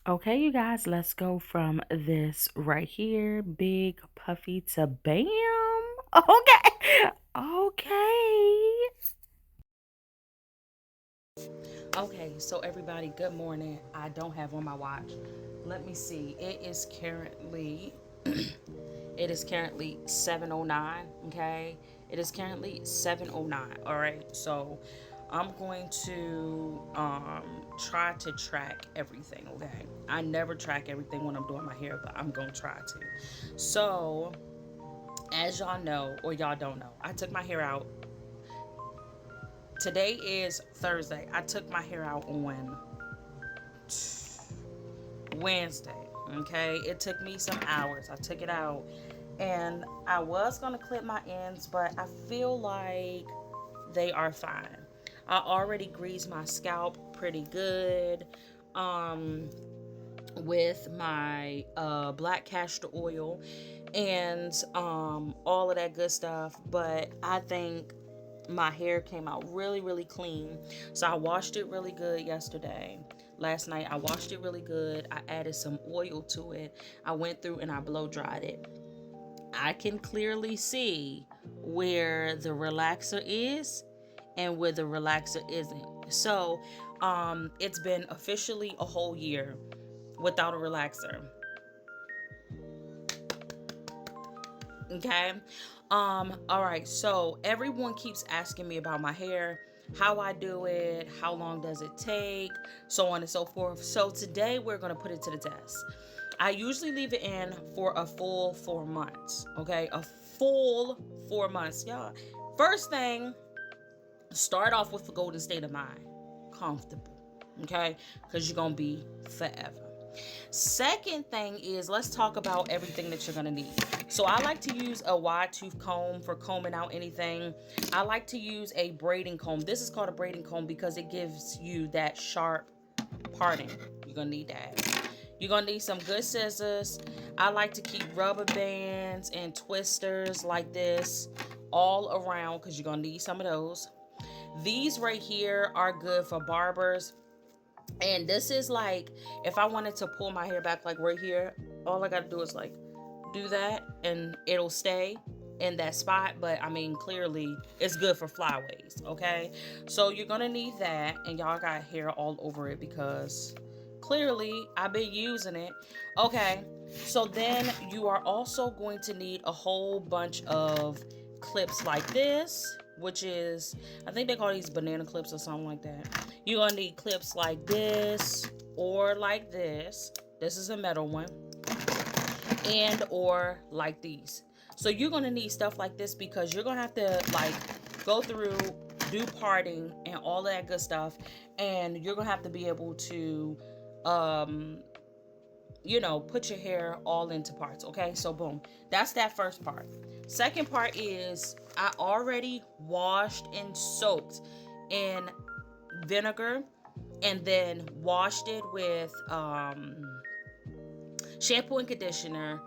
Okay, you guys, let's go from this right here, big puffy to bam. Okay. Okay. Okay, so everybody, good morning. I don't have on my watch. Let me see. It is currently 7:09, okay? It is currently 7:09. All right. So, I'm going to try to track everything, okay? I never track everything when I'm doing my hair, but I'm going to try to. So, as y'all know or y'all don't know, I took my hair out. Today is Thursday. I took my hair out on Wednesday. Okay, it took me some hours. I took it out and I was gonna clip my ends, but I feel like they are fine. I already greased my scalp pretty good with my black castor oil and all of that good stuff. But I think my hair came out really, really clean. So I washed it really good yesterday. Last night I washed it really good. I added some oil to it. I went through and I blow dried it. I can clearly see where the relaxer is and where the relaxer isn't. So it's been officially a whole year without a relaxer. Okay. All right. So everyone keeps asking me about my hair, how I do it, how long does it take, so on and so forth. So today we're gonna put it to the test. I usually leave it in for a full 4 months. Okay, a full 4 months, y'all. First thing, start off with a golden state of mind, comfortable. Okay, because you're gonna be forever. Second thing is, let's talk about everything that you're gonna need. So I like to use a wide tooth comb for combing out anything. I like to use a braiding comb. This is called a braiding comb because it gives you that sharp parting. You're gonna need that. You're gonna need some good scissors. I like to keep rubber bands and twisters like this all around because you're gonna need some of those. These right here are good for barbers. And this is like, if I wanted to pull my hair back like right here, all I gotta do is like do that and it'll stay in that spot. But I mean, clearly it's good for flyaways, okay? So you're gonna need that, and y'all got hair all over it because clearly I've been using it. Okay, so then you are also going to need a whole bunch of clips like this, which is, I think they call these banana clips or something like that. You're gonna need clips like this or like this. This is a metal one, and or like these. So you're gonna need stuff like this because you're gonna have to like go through, do parting and all that good stuff, and you're gonna have to be able to put your hair all into parts. Okay, so boom, that's that first part. Second part is, I already washed and soaked in vinegar and then washed it with shampoo and conditioner.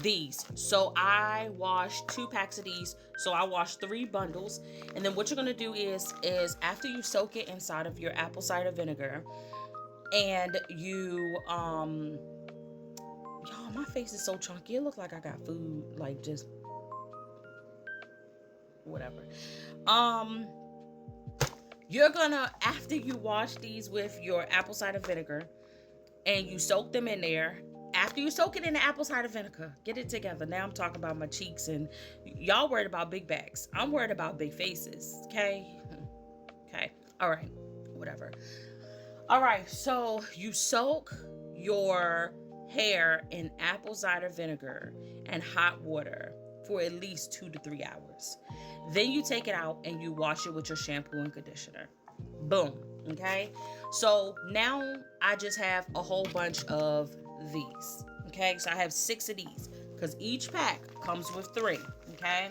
These, so I washed 2 packs of these, so I washed 3 bundles. And then what you're gonna do is after you soak it inside of your apple cider vinegar, and you y'all, my face is so chunky, it looks like I got food, like just whatever. You're gonna, after you wash these with your apple cider vinegar and you soak them in there, after you soak it in the apple cider vinegar, get it together. Now I'm talking about my cheeks, and y'all worried about big backs. I'm worried about big faces. Okay. Okay. All right. Whatever. All right. So you soak your hair in apple cider vinegar and hot water for at least 2 to 3 hours. Then you take it out and you wash it with your shampoo and conditioner. Boom. Okay. So now I just have a whole bunch of these. Okay. So I have 6 of these because each pack comes with 3. Okay.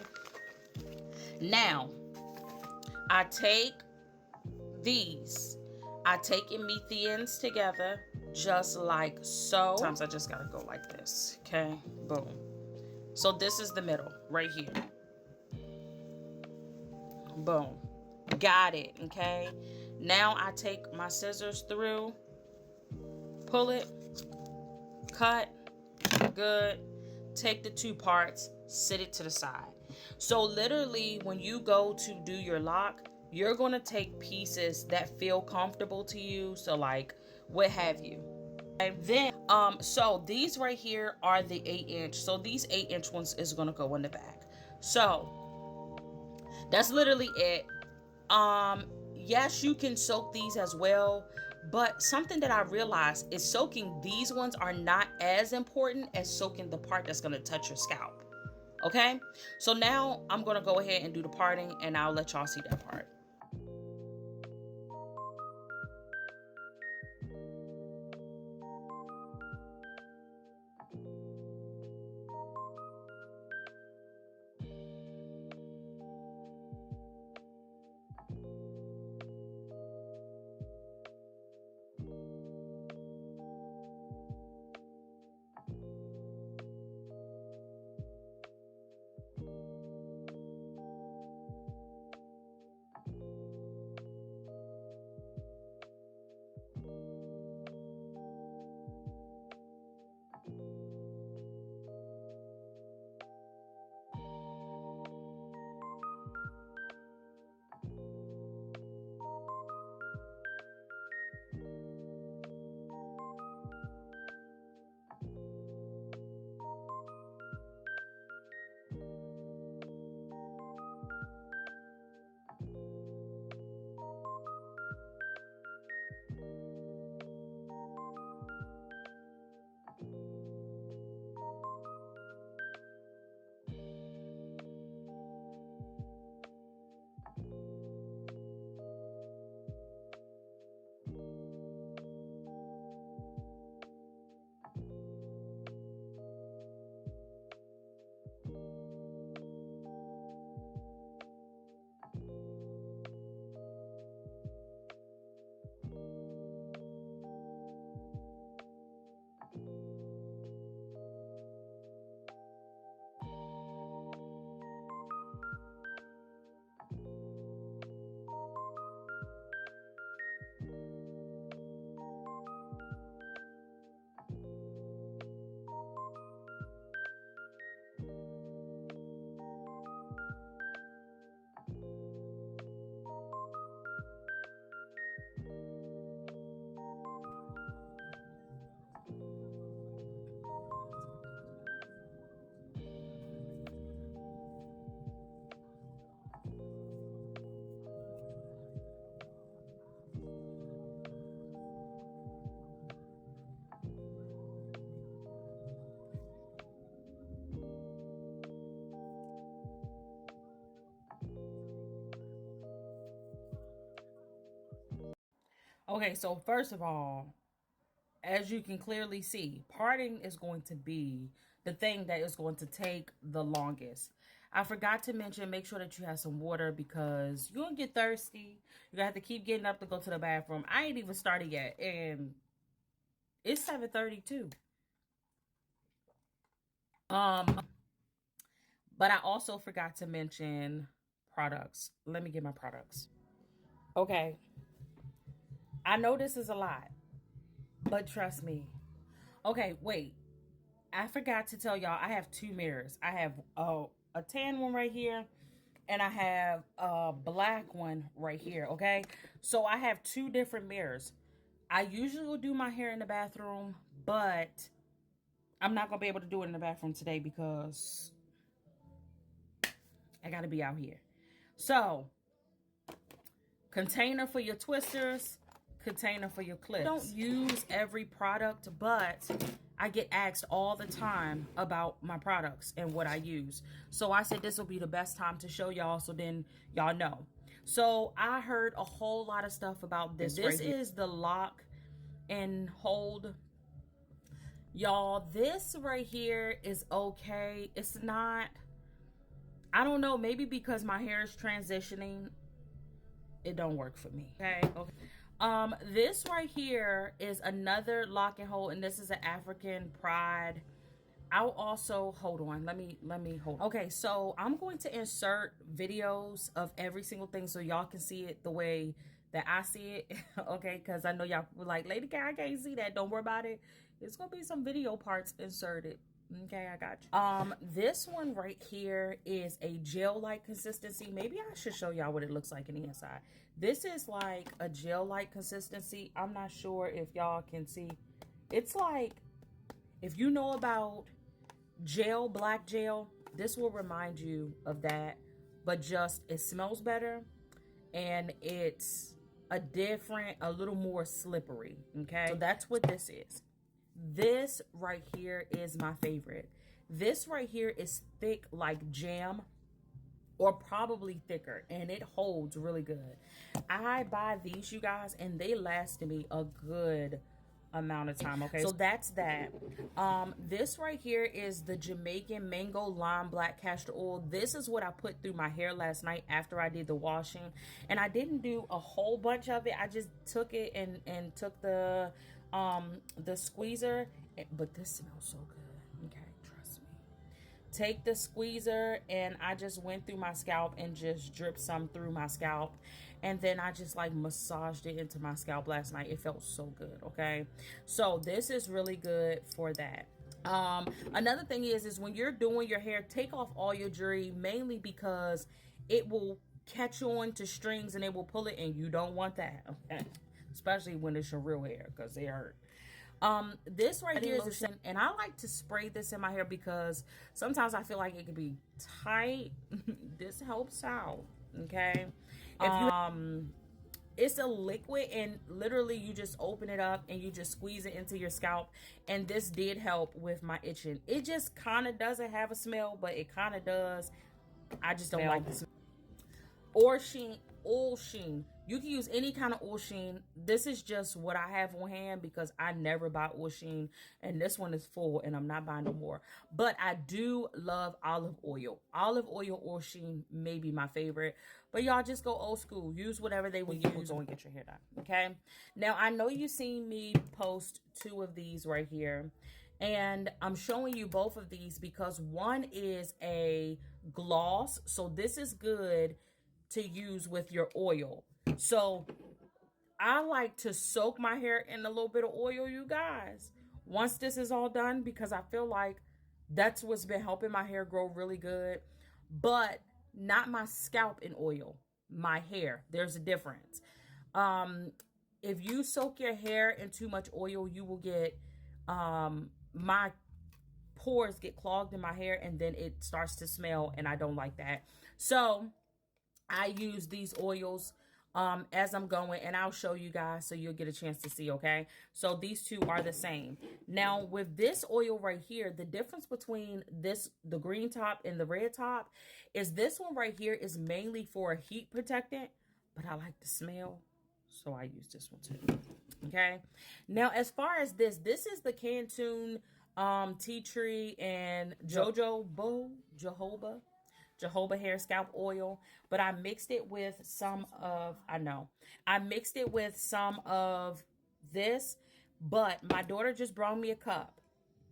Now I take these. I take and meet the ends together just like so. Sometimes I just gotta go like this. Okay. Boom. So this is the middle right here. Boom. Got it. Okay. Now I take my scissors through, pull it, cut, good. Take the 2 parts, sit it to the side. So literally when you go to do your lock, you're going to take pieces that feel comfortable to you. So like what have you. And then so these right here are the 8-inch. So these 8-inch ones is going to go in the back. So that's literally it. Yes, you can soak these as well, but something that I realized is soaking these ones are not as important as soaking the part that's going to touch your scalp. Okay, so now I'm going to go ahead and do the parting, and I'll let y'all see that part. Okay, so first of all, as you can clearly see, parting is going to be the thing that is going to take the longest. I forgot to mention, make sure that you have some water because you're going to get thirsty. You're going to have to keep getting up to go to the bathroom. I ain't even started yet, and it's 7:32. But I also forgot to mention products. Let me get my products. Okay. I know this is a lot, but trust me. Okay, wait. I forgot to tell y'all, I have 2 mirrors. I have a tan one right here, and I have a black one right here, okay? So I have 2 different mirrors. I usually will do my hair in the bathroom, but I'm not going to be able to do it in the bathroom today because I got to be out here. So, container for your twisters, container for your clips. I don't use every product, but I get asked all the time about my products and what I use. So I said this will be the best time to show y'all so then y'all know. So I heard a whole lot of stuff about this. This is the lock and hold. Y'all, this right here is okay. It's not, I don't know, maybe because my hair is transitioning, it don't work for me. Okay. This right here is another lock and hold, and this is an African Pride. I'll also hold on. Let me hold on. Okay, so I'm going to insert videos of every single thing so y'all can see it the way that I see it. Okay, because I know y'all were like, Lady K, I can't see that. Don't worry about it. It's gonna be some video parts inserted. Okay, I got you. This one right here is a gel-like consistency. Maybe I should show y'all what it looks like in the inside. This is like a gel-like consistency. I'm not sure if y'all can see. It's like, if you know about gel, black gel, this will remind you of that, but just it smells better and it's a little more slippery. Okay, so that's what this is. This right here is my favorite. This right here is thick like jam, or probably thicker, and it holds really good. I buy these, you guys, and they lasted me a good amount of time. Okay, so that's that. This right here is the Jamaican Mango Lime Black Castor Oil. This is what I put through my hair last night after I did the washing, and I didn't do a whole bunch of it. I just took it and took the squeezer, but this smells so good. Okay, trust me. Take the squeezer, and I just went through my scalp and just dripped some through my scalp, and then I just like massaged it into my scalp last night. It felt so good. Okay, so this is really good for that. Another thing is when you're doing your hair, take off all your jewelry, mainly because it will catch on to strings and it will pull it, and you don't want that. Okay, especially when it's your real hair, because they hurt. This right here is and I like to spray this in my hair because sometimes I feel like it could be tight. This helps out. Okay, it's a liquid, and literally you just open it up and you just squeeze it into your scalp, and this did help with my itching. It just kind of doesn't have a smell, but it kind of does. I just don't like the smell. Oil sheen. You can use any kind of oil sheen. This is just what I have on hand because I never buy oil sheen, and this one is full and I'm not buying no more. But I do love olive oil. Olive oil oil sheen may be my favorite, but y'all just go old school. Use whatever they will use. Go and get your hair done. Okay, now I know you've seen me post 2 of these right here, and I'm showing you both of these because one is a gloss, so this is good to use with your oil. So I like to soak my hair in a little bit of oil, you guys, once this is all done, because I feel like that's what's been helping my hair grow really good. But not my scalp in oil, my hair. There's a difference. If you soak your hair in too much oil, you will get my pores get clogged in my hair, and then it starts to smell, and I don't like that. So I use these oils as I'm going, and I'll show you guys so you'll get a chance to see. Okay, so these 2 are the same. Now with this oil right here, the difference between the green top and the red top is this one right here is mainly for a heat protectant, but I like the smell, so I use this one too. Okay, now as far as this is the Canton tea tree and jojoba hair scalp oil, but I mixed it with some of, I mixed it with some of this, but my daughter just brought me a cup.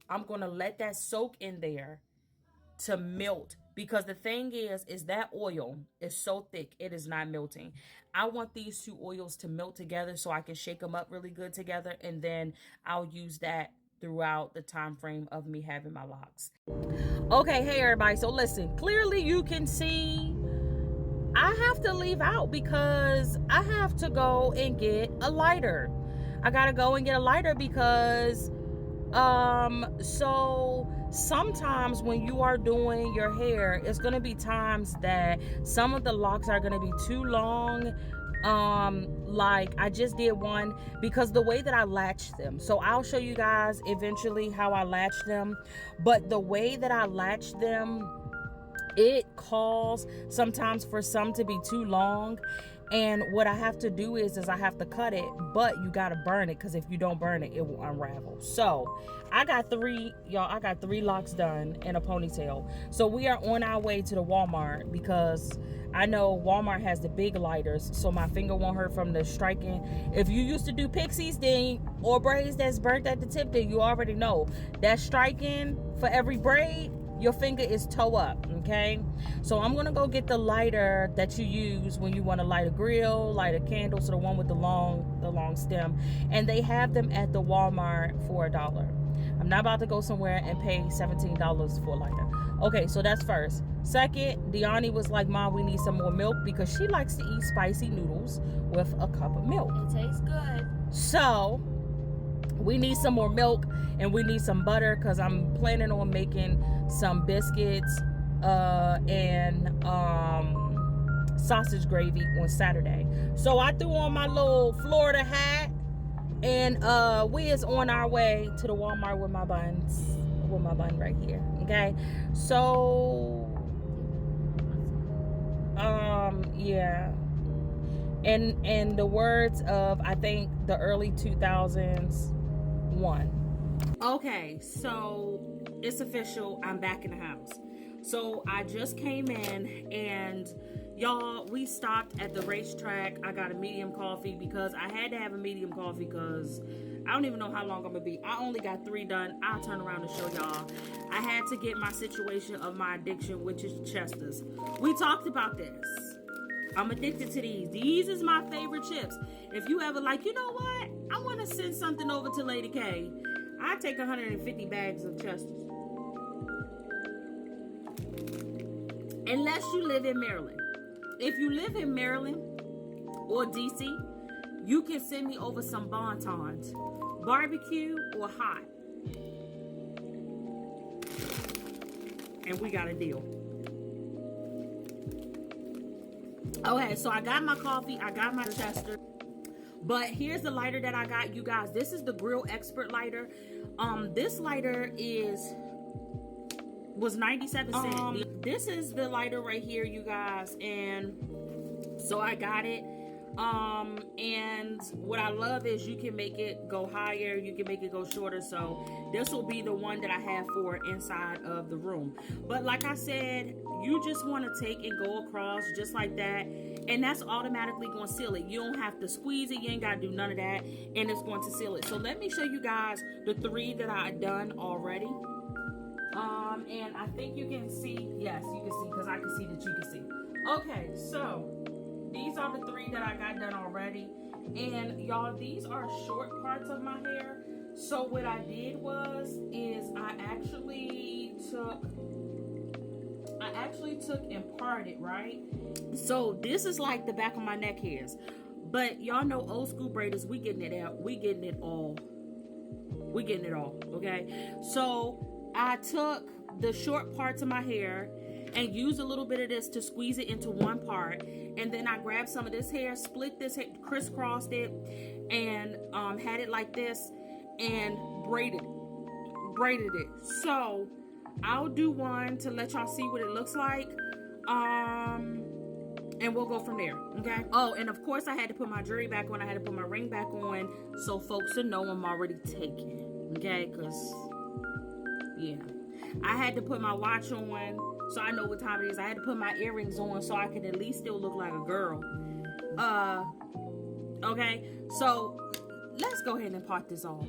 I'm going to let that soak in there to melt, because the thing is that oil is so thick, it is not melting. I want these 2 oils to melt together so I can shake them up really good together, and then I'll use that throughout the time frame of me having my locks. Okay, hey everybody, so listen, clearly you can see I have to leave out because I have to go and get a lighter. I gotta go and get a lighter because so sometimes when you are doing your hair, it's gonna be times that some of the locks are gonna be too long. Like I just did one because the way that I latched them, so I'll show you guys eventually how I latched them, but the way that I latched them, it calls sometimes for some to be too long, and what I have to do is I have to cut it, but you got to burn it, because if you don't burn it, it will unravel. So I got 3 locks done in a ponytail. So we are on our way to the Walmart because I know Walmart has the big lighters, so my finger won't hurt from the striking. If you used to do pixies then, or braids that's burnt at the tip, then you already know that striking for every braid your finger is toe up, okay? So I'm gonna go get the lighter that you use when you want to light a grill, light a candle, so the one with the long stem, and they have them at the Walmart for $1. I'm not about to go somewhere and pay $17 for a lighter. Okay, so that's first. Second, Deani was like, Mom, we need some more milk, because she likes to eat spicy noodles with a cup of milk. It tastes good. So we need some more milk, and we need some butter, because I'm planning on making some biscuits and sausage gravy on Saturday. So I threw on my little Florida hat, and we is on our way to the Walmart with my buns, with my bun right here. Okay, so yeah, and in the words of, I think, the early 2000s one. Okay, so it's official, I'm back in the house. So I just came in, and y'all, we stopped at the racetrack. I got a medium coffee because I had to have a medium coffee because I don't even know how long I'm gonna be. I only got 3 done. I'll turn around and show y'all. I had to get my situation of my addiction, which is Chester's. We talked about this. I'm addicted to these. These is my favorite chips. If you ever like, you know what? I want to send something over to Lady K. I take 150 bags of Chester's. Unless you live in Maryland. If you live in Maryland or DC, you can send me over some Bontons, barbecue or hot, and we got a deal. Okay, so I got my coffee, I got my Chester, but here's the lighter that I got, you guys. This is the Grill Expert lighter. This lighter was 97 cents. This is the lighter right here, you guys, and so I got it. And what I love is you can make it go higher, you can make it go shorter. So this will be the one that I have for inside of the room. But like I said, you just want to take and go across just like that, and that's automatically going to seal it. You don't have to squeeze it, you ain't got to do none of that, and it's going to seal it. So let me show you guys the 3 that I've done already. And I think you can see, yes, you can see, because I can see that you can see. Okay, so these are the 3 that I got done already. And y'all, these are short parts of my hair. So what I did is I actually took and parted, right? So this is like the back of my neck hairs. But y'all know old school braiders, we getting it out. We getting it all. We getting it all, okay? So I took the short parts of my hair and used a little bit of this to squeeze it into one part, and then I grabbed some of this hair, split this hair, crisscrossed it, and had it like this and braided it. So I'll do one to let y'all see what it looks like, and we'll go from there, okay? Oh, and of course I had to put my jewelry back on. I had to put my ring back on so folks would know I'm already taken, okay? Because yeah, I had to put my watch on so I know what time it is. I had to put my earrings on so I could at least still look like a girl. Okay, so let's go ahead and part this off.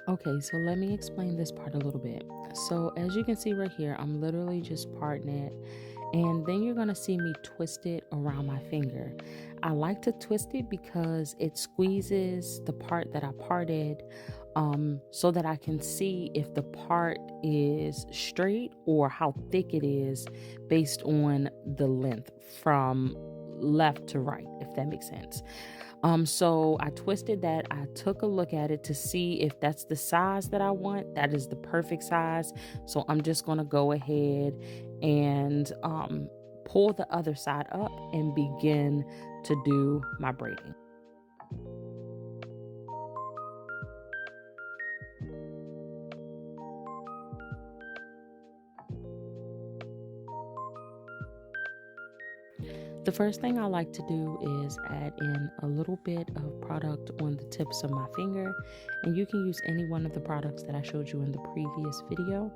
Okay, so let me explain this part a little bit. So as you can see right here, I'm literally just parting it, and then you're gonna see me twist it around my finger. I like to twist it because it squeezes the part that I parted, so that I can see if the part is straight or how thick it is based on the length from left to right, if that makes sense. So I twisted that. I took a look at it to see if that's the size that I want. That is the perfect size. So I'm just going to go ahead and pull the other side up and begin to do my braiding. The first thing I like to do is add in a little bit of product on the tips of my finger, and you can use any one of the products that I showed you in the previous video.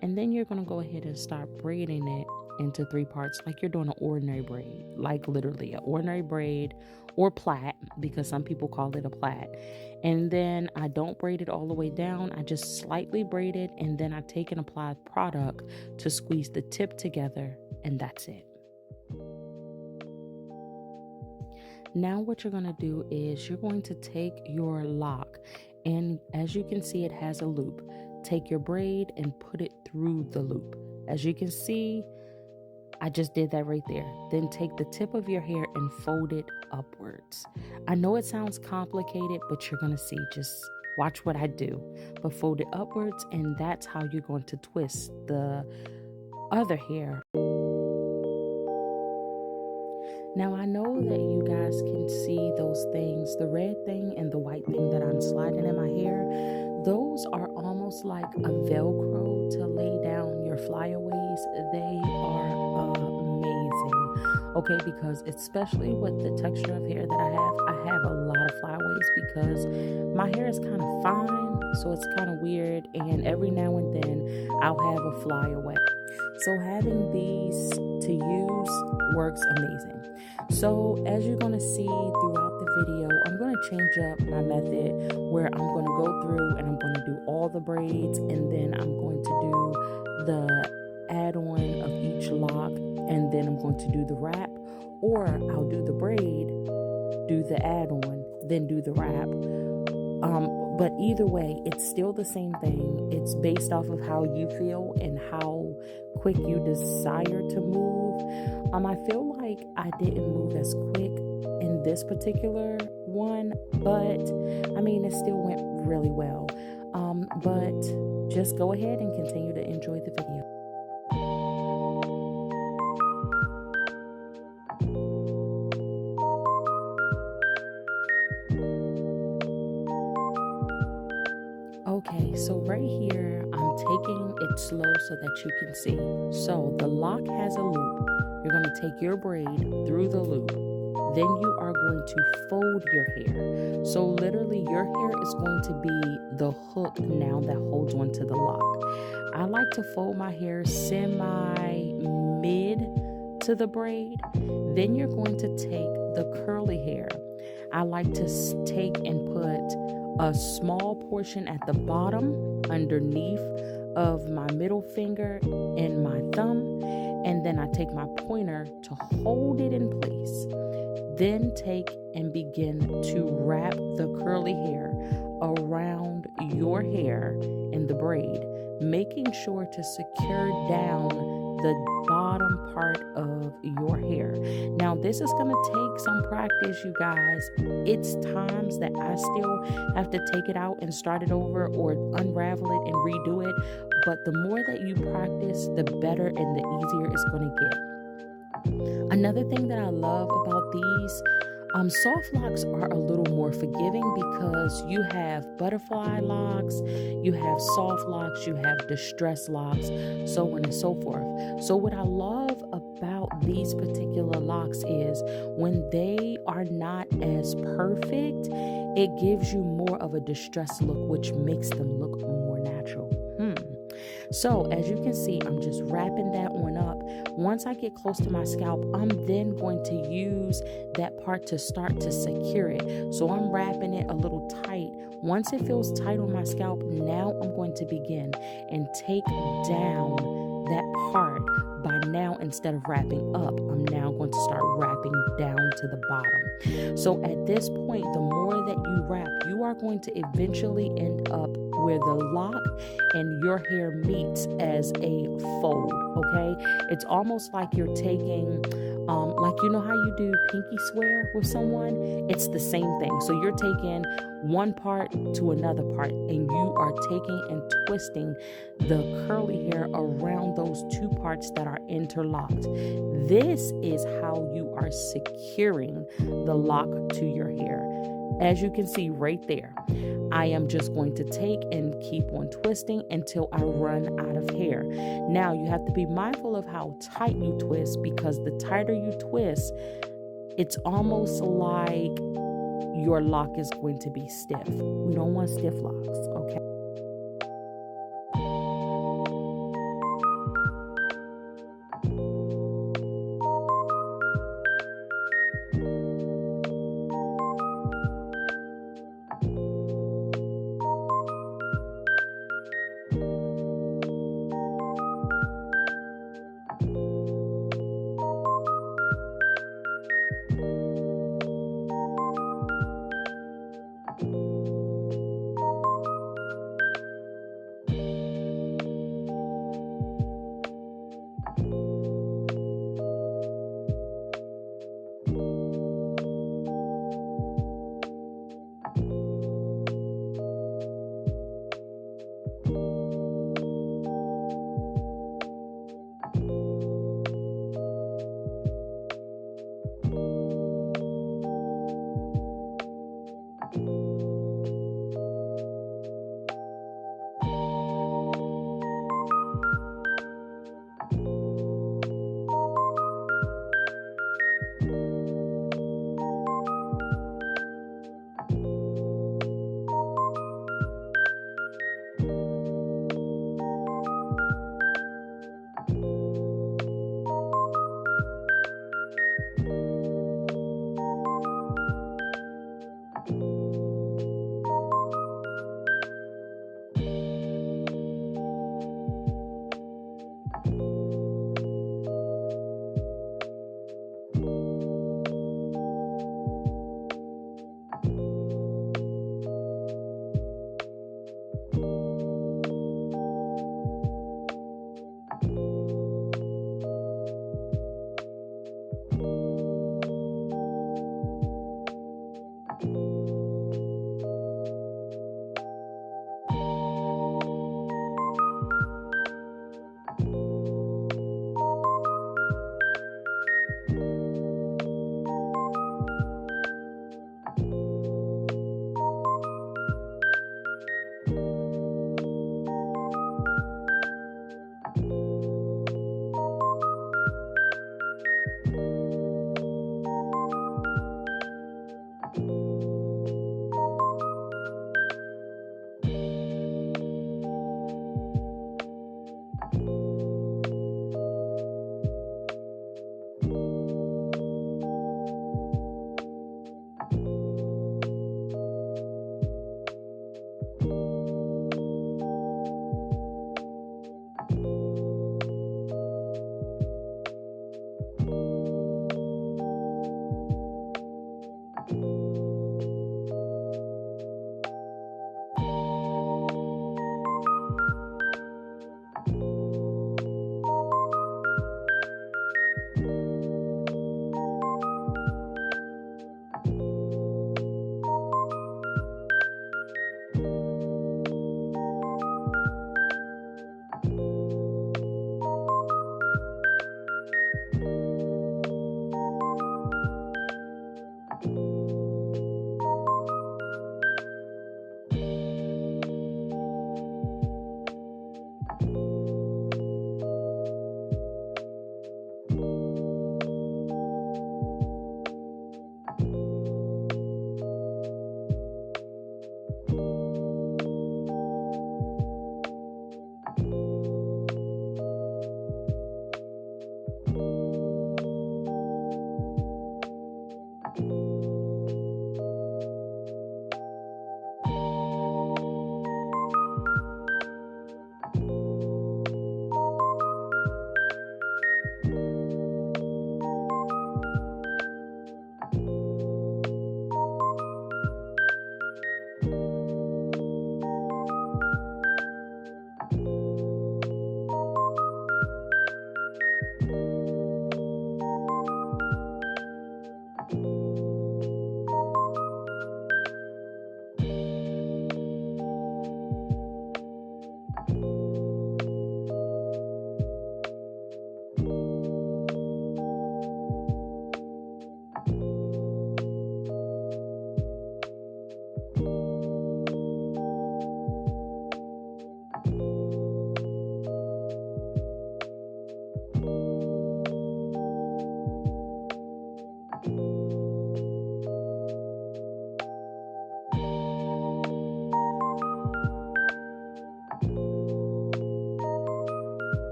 And then you're going to go ahead and start braiding it into 3 parts like you're doing an ordinary braid, like literally an ordinary braid or plait, because some people call it a plait. And then I don't braid it all the way down. I just slightly braid it, and then I take and apply product to squeeze the tip together, and that's it. Now what you're going to do is you're going to take your lock, and as you can see, it has a loop. Take your braid and put it through the loop. As you can see, I just did that right there. Then take the tip of your hair and fold it upwards. I know it sounds complicated, but you're going to see. Just watch what I do. But fold it upwards, and that's how you're going to twist the other hair. Now, I know that you guys can see those things, the red thing and the white thing that I'm sliding in my hair. Those are almost like a Velcro to lay down your flyaways. They are amazing, okay, because especially with the texture of hair that I have a lot of flyaways because my hair is kind of fine, so it's kind of weird, and every now and then I'll have a flyaway. So having these to use works amazing. So as you're going to see throughout the video, I'm going to change up my method where I'm going to go through and I'm going to do all the braids, and then I'm going to do the add-on of each lock, and then I'm going to do the wrap, or I'll do the braid, do the add-on, then do the wrap. But either way, it's still the same thing. It's based off of how you feel and how quick you desire to move. I feel like I didn't move as quick in this particular one, but I mean, it still went really well. But just go ahead and continue to enjoy the video. Okay, so right here, I'm taking it slow so that you can see. So the lock has a loop. You're going to take your braid through the loop. Then you are going to fold your hair. So literally your hair is going to be the hook now that holds onto the lock. I like to fold my hair semi-mid to the braid. Then you're going to take the curly hair. I like to take and put a small portion at the bottom underneath of my middle finger and my thumb, and then I take my pointer to hold it in place. Then take and begin to wrap the curly hair around your hair in the braid, making sure to secure down the bottom part of your hair. Now, this is going to take some practice, you guys. It's times that I still have to take it out and start it over or unravel it and redo it. But the more that you practice, the better and the easier it's going to get. Another thing that I love about these soft locks are a little more forgiving because you have butterfly locks, you have soft locks, you have distress locks, so on and so forth. So what I love about these particular locks is when they are not as perfect, it gives you more of a distressed look, which makes them look more natural. So as you can see, I'm just wrapping that one up. Once I get close to my scalp, I'm then going to use that part to start to secure it. So I'm wrapping it a little tight. Once it feels tight on my scalp, now I'm going to begin and take down that part. By now, instead of wrapping up, I'm now going to start wrapping down to the bottom. So at this point, the more that you wrap, you are going to eventually end up where the lock and your hair meets as a fold, okay? It's almost like you're taking Like, you know how you do pinky swear with someone? It's the same thing. So you're taking one part to another part, and you are taking and twisting the curly hair around those two parts that are interlocked. This is how you are securing the lock to your hair. As you can see right there, I am just going to take and keep on twisting until I run out of hair. Now, you have to be mindful of how tight you twist, because the tighter you twist, it's almost like your lock is going to be stiff. We don't want stiff locks, okay?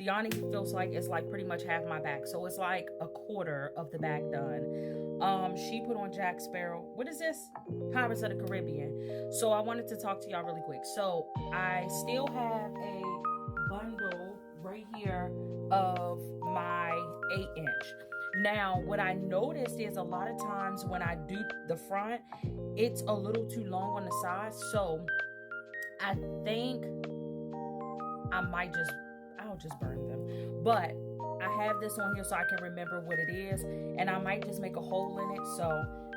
Deani feels like it's like pretty much half my back. So it's like a quarter of the back done. She put on Jack Sparrow. What is this? Pirates of the Caribbean. So I wanted to talk to y'all really quick. So I still have a bundle right here of my 8-inch. Now, what I noticed is a lot of times when I do the front, it's a little too long on the sides. So I think I'll just burn them. But I have this on here so I can remember what it is, and I might just make a hole in it. So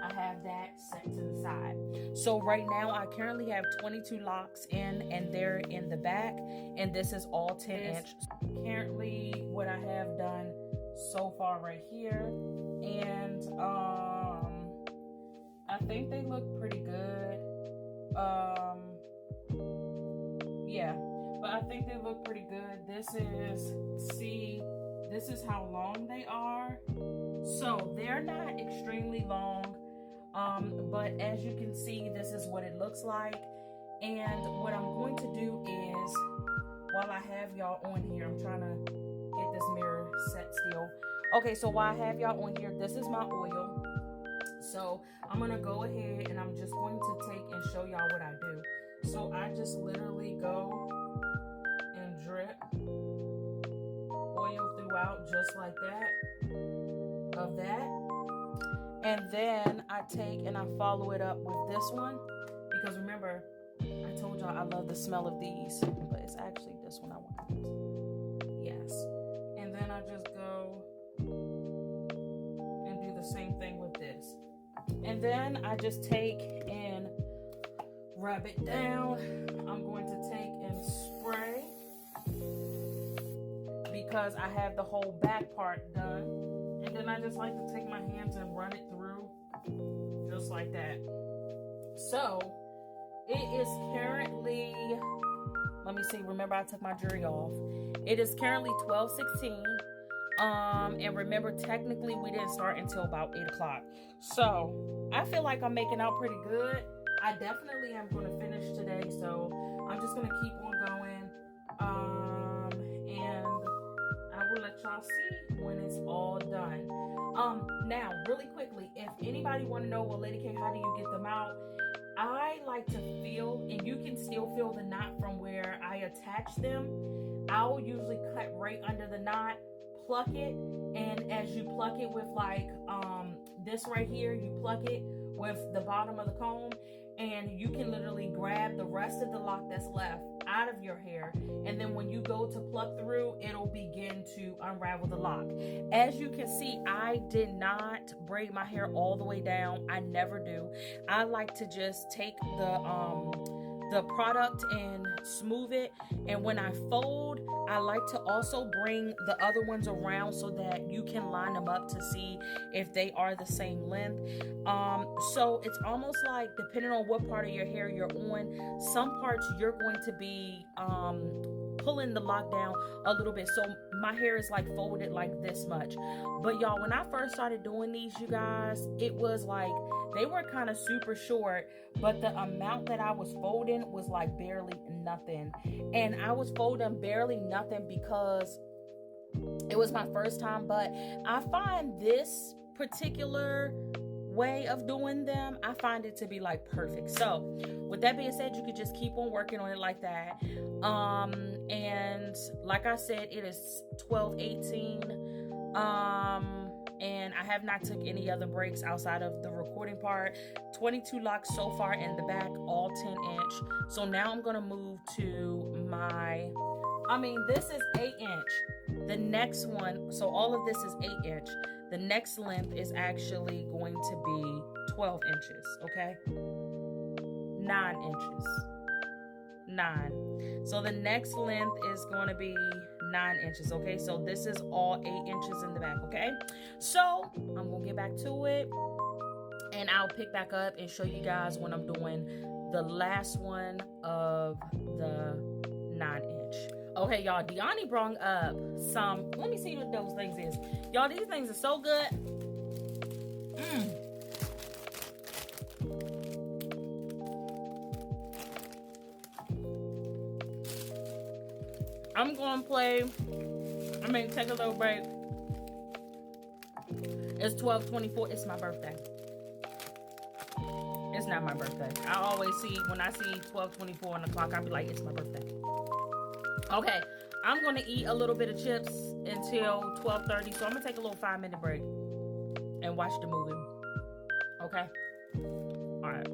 I have that set to the side. So right now I currently have 22 locks in, and they're in the back, and this is all 10-inch. Currently what I have done so far right here, and I think they look pretty good. Yeah, but I think they look pretty good. This is how long they are. So they're not extremely long, but as you can see, this is what it looks like. And what I'm going to do is, while I have y'all on here, I'm trying to get this mirror set still. Okay, so while I have y'all on here, this is my oil. So I'm gonna go ahead and I'm just going to take and show y'all what I do. So I just literally go and drip oil throughout just like that, of that. And then I take and I follow it up with this one, because remember, I told y'all I love the smell of these, but it's actually this one I want. Yes. And then I just go and do the same thing with this. And then I just take and rub it down. I'm going to take and spray, because I have the whole back part done. And then I just like to take my hands and run it through just like that. So it is currently, let me see, remember I took my jury off. It is currently 12:16. And remember, technically we didn't start until about 8 o'clock. So I feel like I'm making out pretty good. I definitely am going to finish today, so I'm just going to keep on going. And I will let y'all see when it's all done. Now, really quickly, if anybody want to know, well, Lady K, how do you get them out? I like to feel, and you can still feel the knot from where I attach them. I'll usually cut right under the knot, pluck it, and as you pluck it with like this right here, you pluck it with the bottom of the comb, and you can literally grab the rest of the lock that's left out of your hair, and then when you go to pluck through, it'll begin to unravel the lock. As you can see, I did not braid my hair all the way down. I never do. I like to just take the product and smooth it, and when I fold, I like to also bring the other ones around so that you can line them up to see if they are the same length. So it's almost like, depending on what part of your hair you're on, some parts you're going to be pulling the lock down a little bit. So my hair is like folded like this much. But y'all, when I first started doing these, you guys, it was like they were kind of super short, but the amount that I was folding was like barely nothing. And I was folding barely nothing because it was my first time. But I find this particular way of doing them, I find it to be like perfect. So with that being said, you could just keep on working on it like that. And like I said, it is 12:18. And I have not took any other breaks outside of the recording part. 22 locks so far in the back, all 10-inch. So now I'm gonna move to my, this is 8-inch. The next one, so all of this is 8-inch. The next length is actually going to be 12 inches, okay? 9 inches. 9. So the next length is going to be 9 inches, okay? So this is all 8 inches in the back, okay? So I'm going to get back to it, and I'll pick back up and show you guys when I'm doing the last one of the 9-inch. Okay, y'all, Deani brought up some, let me see what those things is. Y'all, these things are so good. I'm going to play Take a little break. It's 12:24. It's my birthday. It's not my birthday. I always see, when I see 12:24 on the clock, I'll be like, it's my birthday. Okay, I'm going to eat a little bit of chips until 12:30. So I'm going to take a little 5-minute break and watch the movie. Okay? All right.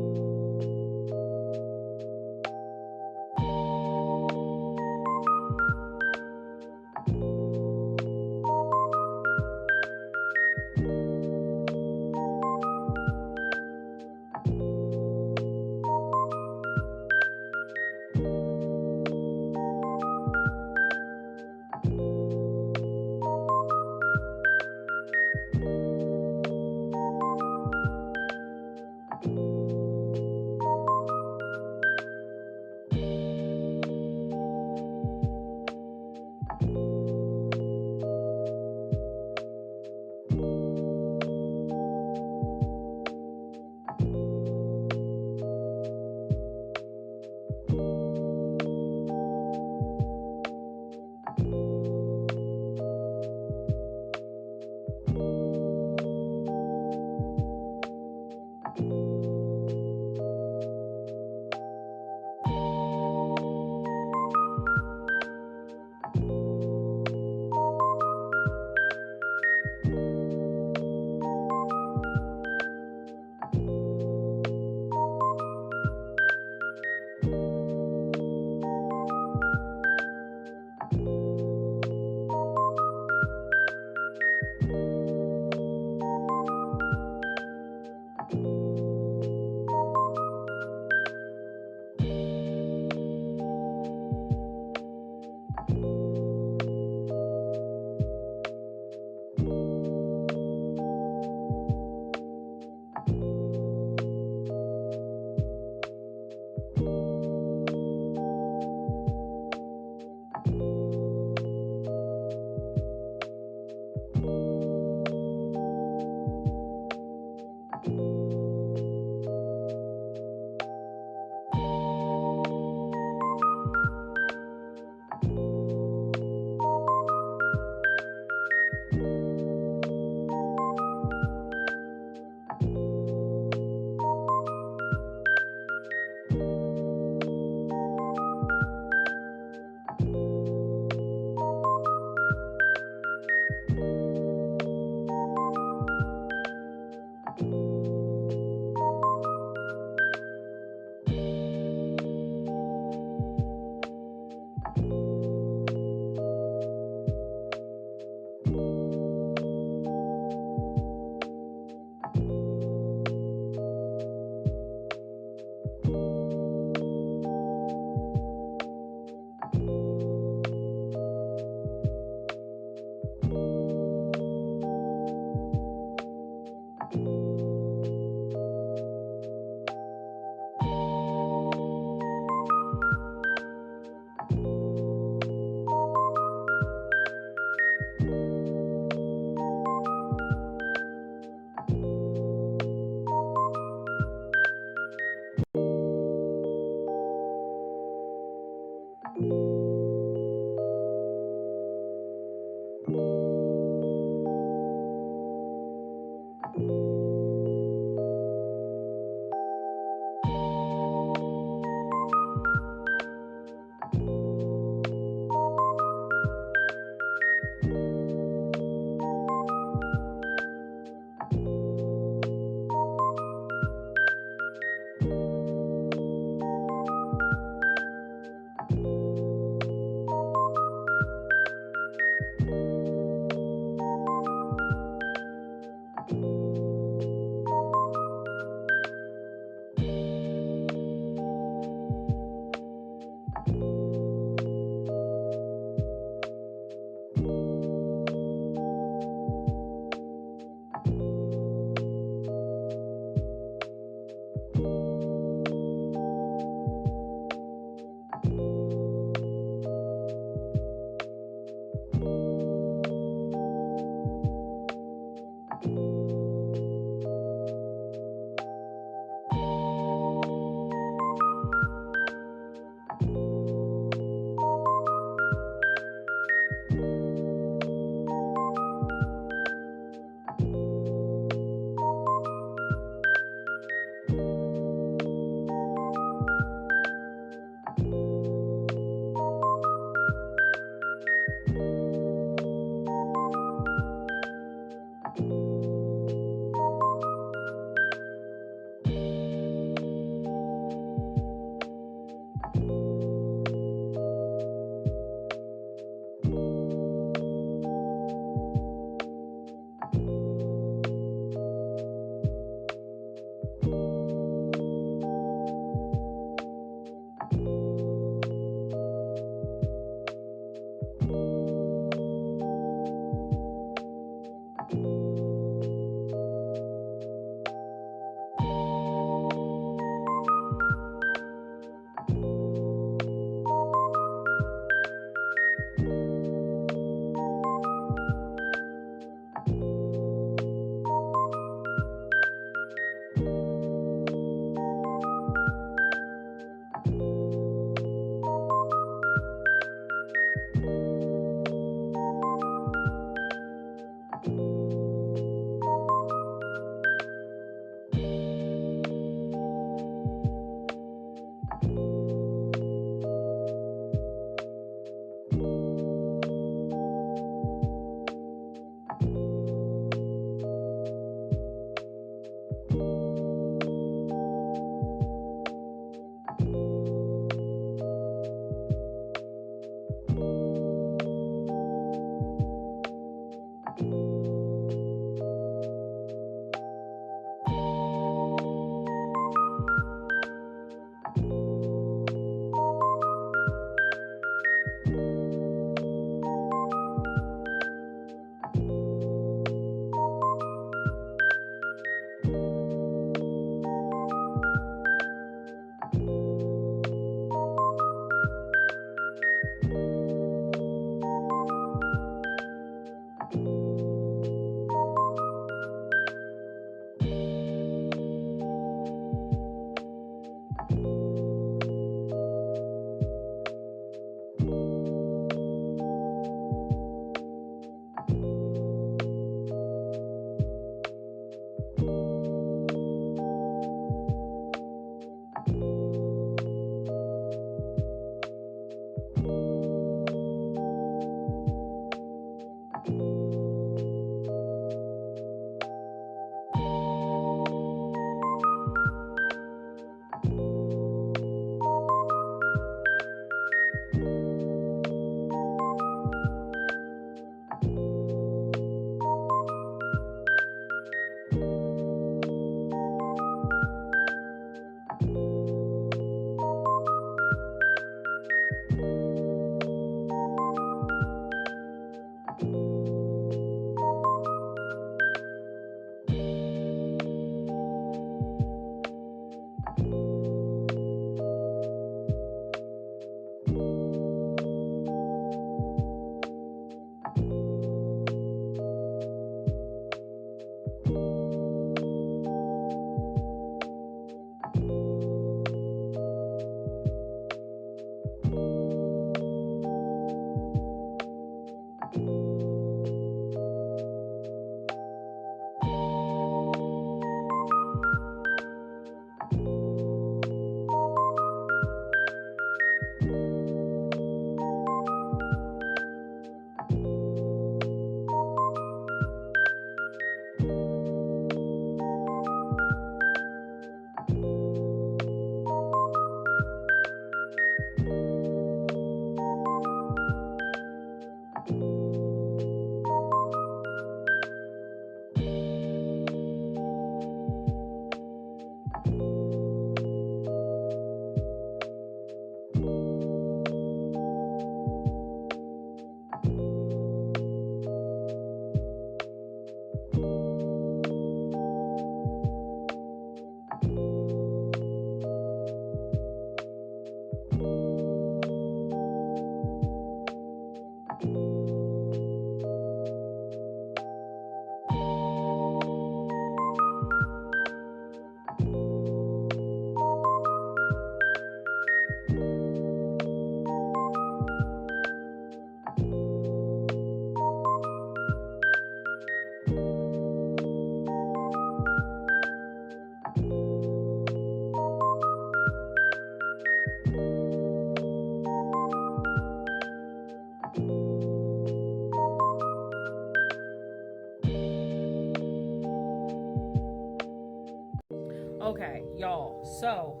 Okay, y'all. So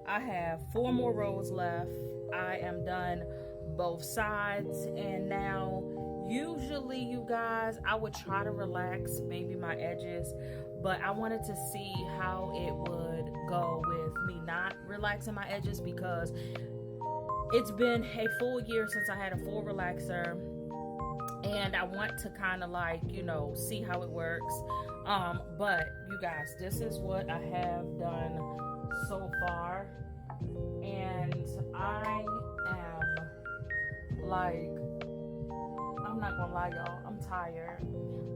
I have 4 more rows left. I am done both sides, and now usually, you guys, I would try to relax maybe my edges, but I wanted to see how it would go with me not relaxing my edges, because it's been a full year since I had a full relaxer, and I want to kind of like, see how it works. But you guys, this is what I have done so far, and I am like, I'm not gonna lie, y'all, I'm tired.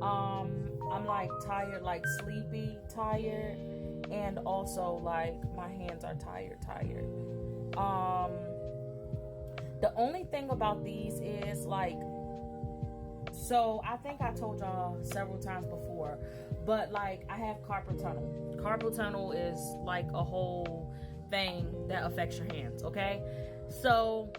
I'm like tired, like sleepy tired, and also like my hands are tired. The only thing about these is like, so I think I told y'all several times before, but like I have carpal tunnel. Carpal tunnel is like a whole thing that affects your hands, okay? So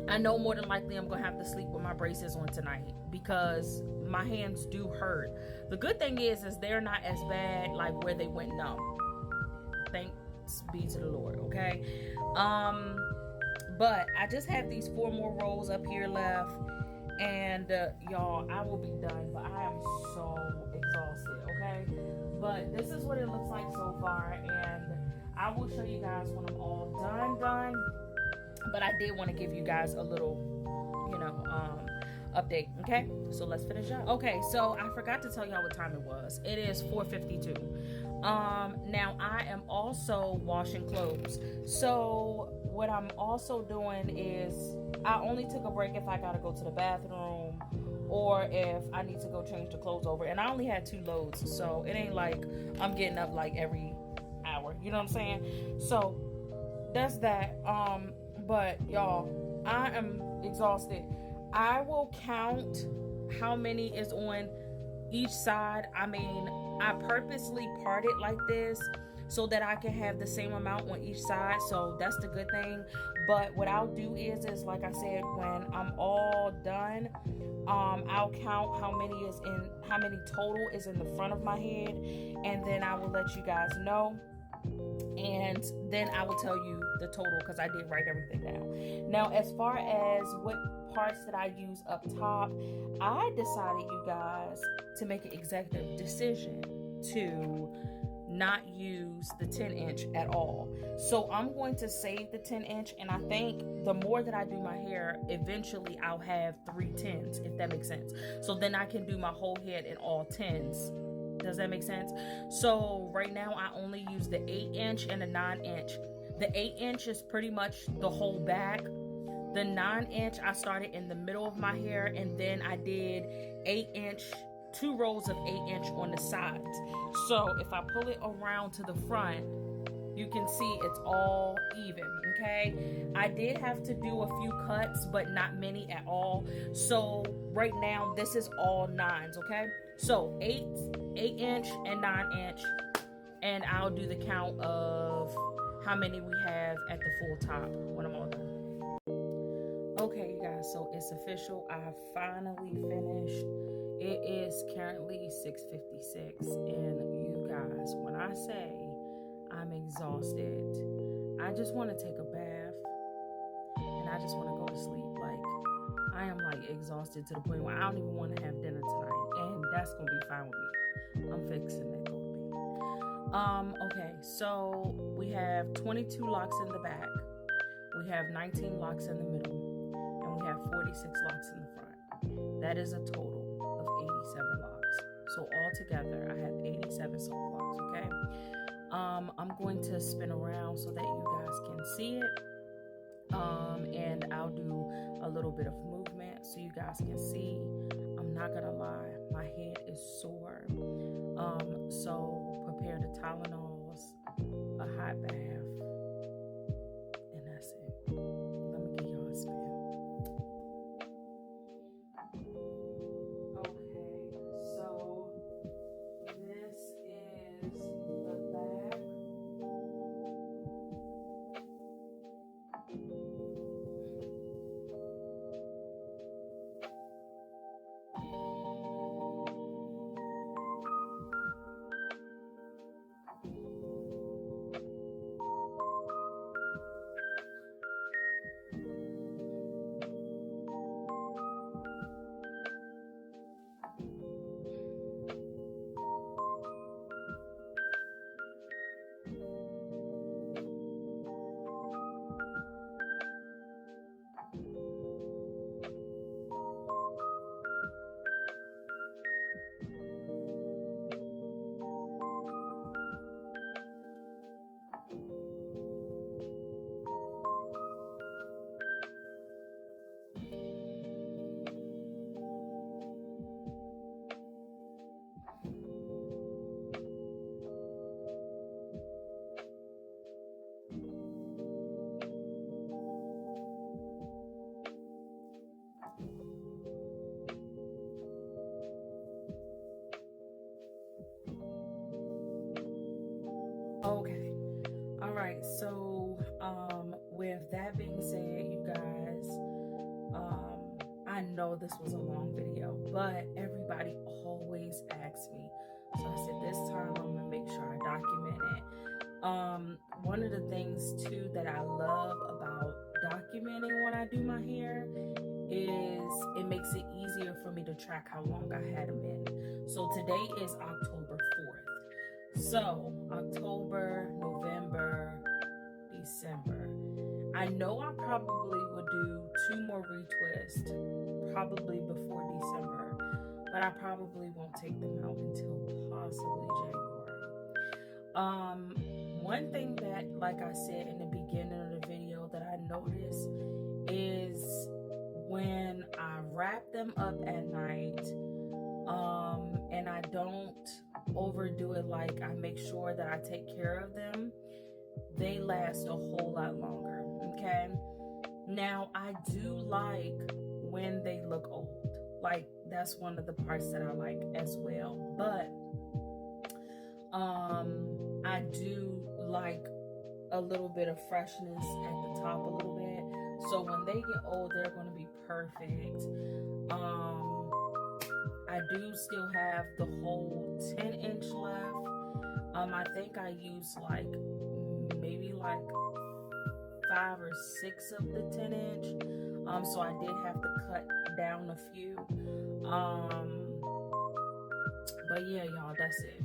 I know more than likely I'm gonna have to sleep with my braces on tonight because my hands do hurt. The good thing is they're not as bad like where they went numb. Thanks be to the Lord, okay? But I just have these 4 more rows up here left, and y'all, I will be done, but I am so exhausted, okay? But this is what it looks like so far, and I will show you guys when I'm all done. But I did want to give you guys a little, update, okay? So let's finish up. Okay, so I forgot to tell y'all what time it was. It is 4:52. Now I am also washing clothes. So what I'm also doing is I only took a break if I gotta go to the bathroom or if I need to go change the clothes over. And I only had 2 loads, so it ain't like I'm getting up like every hour. You know what I'm saying? So that's that. But y'all, I am exhausted. I will count how many is on each side. I mean, I purposely part it like this so that I can have the same amount on each side. So that's the good thing. But what I'll do is like I said, when I'm all done, I'll count how many total is in the front of my head, and then I will let you guys know. And then I will tell you the total because I did write everything down. Now, as far as what parts that I use up top, I decided, you guys, to make an executive decision to not use the 10-inch at all. So I'm going to save the 10-inch, and I think the more that I do my hair, eventually I'll have 3 10s, if that makes sense. So then I can do my whole head in all 10s. Does that make sense? So right now I only use the 8-inch and the 9-inch. The 8-inch is pretty much the whole back. The 9-inch I started in the middle of my hair, and then I did 8-inch, 2 rows of 8-inch on the sides. So if I pull it around to the front, you can see it's all even, okay? I did have to do a few cuts, but not many at all. So right now, this is all 9s, okay? So 8-inch and 9-inch, and I'll do the count of how many we have at the full top when I'm all done. Okay, you guys, so it's official. I finally finished. It is currently 6:56, and you guys, when I say I'm exhausted, I just want to take a bath, and I just want to go to sleep. Like, I am like exhausted to the point where I don't even want to have dinner tonight, and that's gonna be fine with me. I'm fixing that gold bean. Okay, so we have 22 locks in the back, we have 19 locks in the middle, and we have 46 locks in the front. That is a total of 87 locks. So all together, I have 87 soft locks. Okay. I'm going to spin around so that you guys can see it. And I'll do a little bit of movement so you guys can see. I'm not gonna lie, my head is sore. So prepare the Tylenols, a hot bath, and that's it. Let me give y'all a spin. Okay, so this is the back. right, so with that being said, you guys, I know this was a long video, but everybody always asks me. So I said this time I'm gonna make sure I document it. One of the things too that I love about documenting when I do my hair is it makes it easier for me to track how long I had them in. So today is October 4th. So October, November, December. I know I probably would do 2 more retwists probably before December, but I probably won't take them out until possibly January. One thing that, like I said in the beginning of the video, that I noticed is when I wrap them up at night, and I don't overdo it, like I make sure that I take care of them, they last a whole lot longer. Okay, now I do like when they look old, like that's one of the parts that I like as well, but I do like a little bit of freshness at the top a little bit, so when they get old they're going to be perfect. I do still have the whole 10-inch left. I think I used like maybe like 5 or 6 of the 10-inch, so I did have to cut down a few, but yeah, y'all, that's it.